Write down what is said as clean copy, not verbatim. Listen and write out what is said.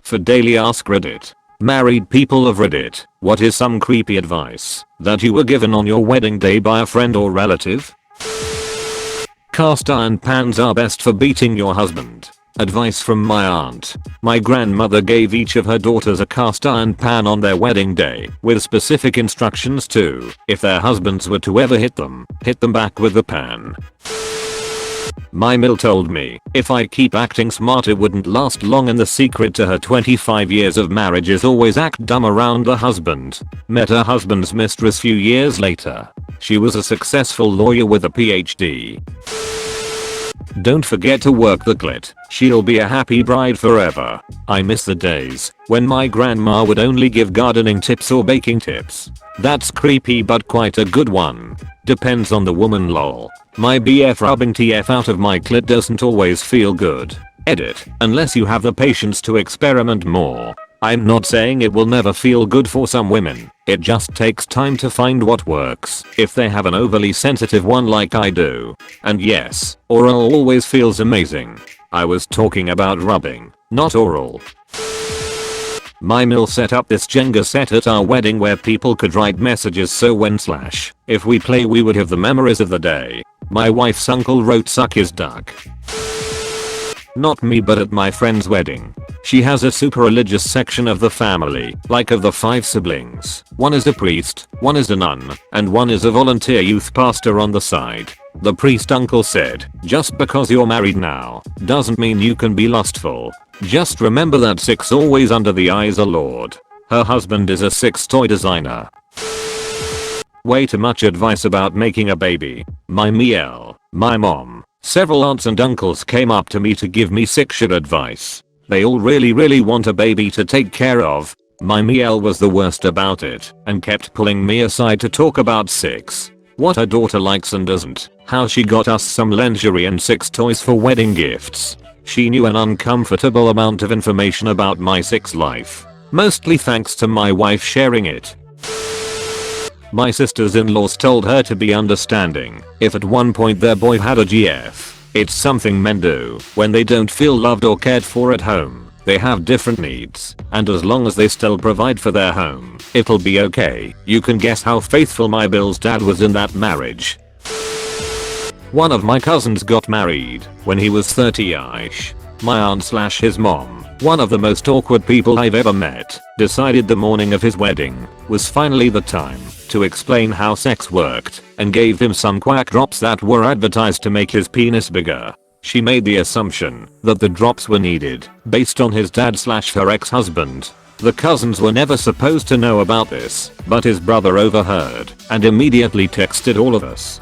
For daily ask Reddit. Married people of Reddit, what is some creepy advice that you were given on your wedding day by a friend or relative? Cast iron pans are best for beating your husband. Advice from my aunt. My grandmother gave each of her daughters a cast iron pan on their wedding day with specific instructions to, if their husbands were to ever hit them back with the pan. My mill told me if I keep acting smart it wouldn't last long, and the secret to her 25 years of marriage is always act dumb around the husband. Met her husband's mistress few years later. She was a successful lawyer with a PhD. Don't forget to work the clit. She'll be a happy bride forever. I miss the days when my grandma would only give gardening tips or baking tips. That's creepy but quite a good one. Depends on the woman lol. My BF rubbing TF out of my clit doesn't always feel good. Edit, unless you have the patience to experiment more. I'm not saying it will never feel good for some women. It just takes time to find what works if they have an overly sensitive one like I do. And yes, oral always feels amazing. I was talking about rubbing, not oral. My mill set up this Jenga set at our wedding where people could write messages, so when if we play we would have the memories of the day. My wife's uncle wrote suck his duck. Not me, but at my friend's wedding. She has a super religious section of the family, like of the 5 siblings. One is a priest, one is a nun, and one is a volunteer youth pastor on the side. The priest uncle said, just because you're married now, doesn't mean you can be lustful. Just remember that 6 always under the eyes of Lord. Her husband is a 6 toy designer. Way too much advice about making a baby. My mom. Several aunts and uncles came up to me to give me 6 shit advice. They all really want a baby to take care of. My Miel was the worst about it and kept pulling me aside to talk about 6. What her daughter likes and doesn't. How she got us some lingerie and 6 toys for wedding gifts. She knew an uncomfortable amount of information about my 6 life. Mostly thanks to my wife sharing it. My sisters-in-laws told her to be understanding if at one point their boy had a GF. It's something men do when they don't feel loved or cared for at home. They have different needs, and as long as they still provide for their home, it'll be okay. You can guess how faithful my Bill's dad was in that marriage. One of my cousins got married when he was 30ish. My aunt/his mom, one of the most awkward people I've ever met, decided the morning of his wedding was finally the time to explain how sex worked and gave him some quack drops that were advertised to make his penis bigger. She made the assumption that the drops were needed based on his dad/her ex-husband. The cousins were never supposed to know about this, but his brother overheard and immediately texted all of us.